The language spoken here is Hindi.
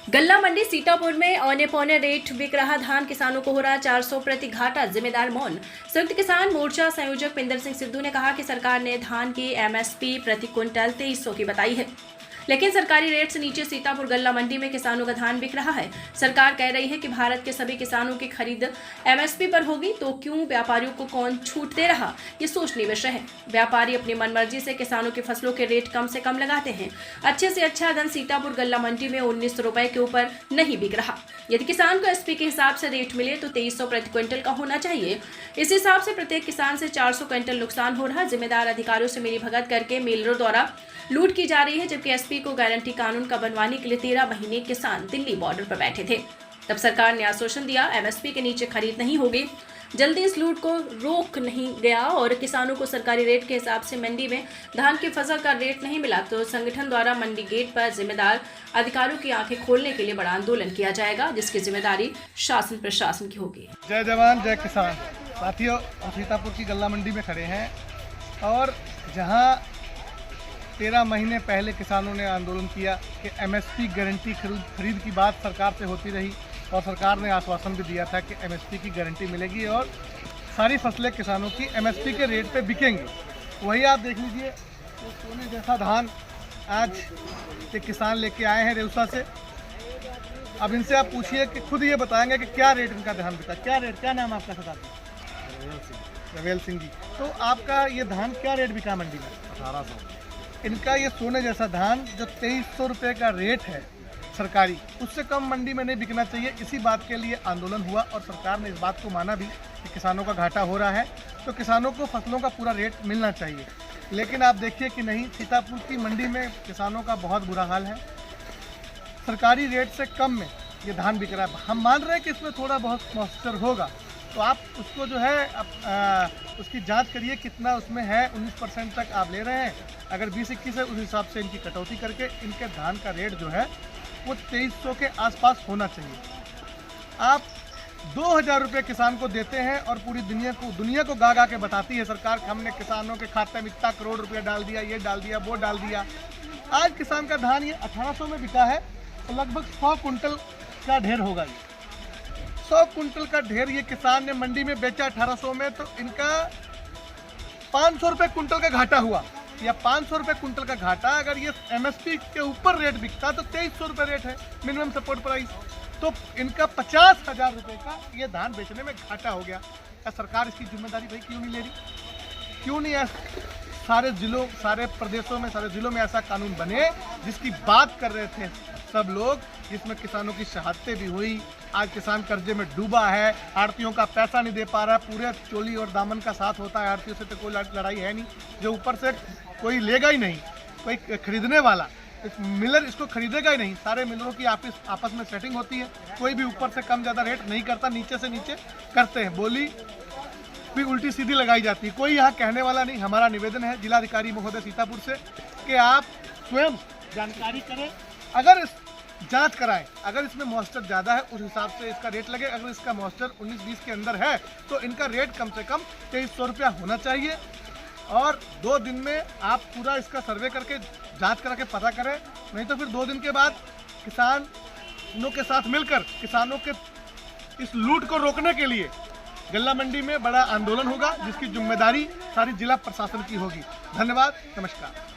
गल्ला मंडी सीतापुर में औने पौने रेट बिक रहा धान, किसानों को हो रहा 400 प्रति घाटा, जिम्मेदार मौन। संयुक्त किसान मोर्चा संयोजक पिंदर सिंह सिद्धू ने कहा कि सरकार ने धान की एमएसपी प्रति क्विंटल 2300 की बताई है, लेकिन सरकारी रेट से नीचे सीतापुर गल्ला मंडी में किसानों का धान बिक रहा है। सरकार कह रही है कि भारत के सभी किसानों की खरीद एमएसपी पर होगी, तो क्यों व्यापारियों को कौन छूट दे रहा, ये सोचनीय विषय है। व्यापारी अपनी मनमर्जी से किसानों की फसलों के रेट कम से कम लगाते हैं। अच्छे से अच्छा धान सीतापुर गल्ला मंडी में 19 रुपए के ऊपर नहीं बिक रहा। यदि किसान को एसपी के हिसाब से रेट मिले तो 2300 प्रति क्विंटल का होना चाहिए। इस हिसाब से प्रत्येक किसान से 400 क्विंटल नुकसान हो रहा। जिम्मेदार अधिकारियों से मिलीभगत करके मिलरों द्वारा लूट की जा रही है, जबकि एसपी को गारंटी कानून का बनवाने के लिए 13 महीने किसान दिल्ली बॉर्डर पर बैठे थे। तब सरकार ने आश्वासन दिया एमएसपी के नीचे खरीद नहीं होगी। जल्दी इस लूट को रोक नहीं गया और किसानों को सरकारी रेट के हिसाब से मंडी में धान की फसल का रेट नहीं मिला तो संगठन द्वारा मंडी गेट पर जिम्मेदार अधिकारियों की आंखें खोलने के लिए बड़ा आंदोलन किया जाएगा, जिसकी जिम्मेदारी शासन प्रशासन की होगी। जय जवान जय किसान। साथियों, हम सीतापुर की गल्ला मंडी में खड़े हैं और जहां 13 महीने पहले किसानों ने आंदोलन किया कि एमएसपी गारंटी खरीद की बात सरकार से होती रही और सरकार ने आश्वासन भी दिया था कि एमएसपी की गारंटी मिलेगी और सारी फसलें किसानों की एमएसपी के रेट पे बिकेंगी। वही आप देख लीजिए, तो सोने जैसा धान आज ये किसान लेके आए हैं रेउसा से। अब इनसे आप पूछिए कि खुद ये बताएंगे कि क्या रेट इनका धान बिका। क्या रेट, क्या नाम आपका सदा? रवेल सिंह जी। तो आपका ये धान क्या रेट बिका मंडी में? 1800। इनका ये सोने जैसा धान जो 2300 रुपये का रेट है सरकारी, उससे कम मंडी में नहीं बिकना चाहिए। इसी बात के लिए आंदोलन हुआ और सरकार ने इस बात को माना भी कि किसानों का घाटा हो रहा है, तो किसानों को फसलों का पूरा रेट मिलना चाहिए। लेकिन आप देखिए कि नहीं, सीतापुर की मंडी में किसानों का बहुत बुरा हाल है। सरकारी रेट से कम में ये धान बिक रहा है। हम मान रहे हैं कि इसमें थोड़ा बहुत मॉइस्चर होगा, तो आप उसको जो है उसकी जांच करिए कितना उसमें है। 19% तक आप ले रहे हैं, अगर 20-21 है उस हिसाब से इनकी कटौती करके इनके धान का रेट जो है वो 2300 के आसपास होना चाहिए। आप 2000 रुपये किसान को देते हैं और पूरी दुनिया को गा के बताती है सरकार कि हमने किसानों के खाते में इतना करोड़ रुपया डाल दिया, ये डाल दिया, वो डाल दिया। आज किसान का धान ये 1800 में बिका है, तो लगभग 100 कुंटल का ढेर होगा। ये 100 कुंटल का ढेर ये किसान ने मंडी में बेचा 1800 में, तो इनका 500 रुपये कुंटल का घाटा हुआ, या 500 रुपये कुंटल का घाटा। अगर ये एमएसपी के ऊपर रेट बिकता तो 2300 रुपये रेट है मिनिमम सपोर्ट प्राइस, तो इनका 50,000 रुपये का ये धान बेचने में घाटा हो गया। क्या सरकार इसकी जिम्मेदारी भाई क्यों नहीं ले रही? क्यों नहीं सारे जिलों, सारे प्रदेशों में, सारे जिलों में ऐसा कानून बने जिसकी बात कर रहे थे सब लोग, जिसमें किसानों की शहादतें भी हुई। आज किसान कर्जे में डूबा है, आड़तियों का पैसा नहीं दे पा रहा है, पूरे चोली और दामन का साथ होता है आड़तियों से, तो कोई लड़ाई है नहीं, जो ऊपर से कोई लेगा ही नहीं, कोई खरीदने वाला मिलर इसको खरीदेगा ही नहीं। सारे मिलरों की आपस में सेटिंग होती है, कोई भी ऊपर से कम ज़्यादा रेट नहीं करता, नीचे से नीचे करते हैं, बोली भी उल्टी सीधी लगाई जाती है, कोई यहाँ कहने वाला नहीं। हमारा निवेदन है जिलाधिकारी महोदय सीतापुर से कि आप स्वयं जानकारी करें, अगर जांच कराएं, अगर इसमें मॉइस्चर ज़्यादा है उस हिसाब से इसका रेट लगे। अगर इसका मॉइस्चर 19-20 के अंदर है तो इनका रेट कम से कम 2300 रुपया होना चाहिए। और 2 दिन में आप पूरा इसका सर्वे करके जांच करा के पता करें, नहीं तो फिर 2 दिन के बाद किसानों के साथ मिलकर किसानों के इस लूट को रोकने के लिए गल्ला मंडी में बड़ा आंदोलन होगा, जिसकी जिम्मेदारी सारी जिला प्रशासन की होगी। धन्यवाद, नमस्कार।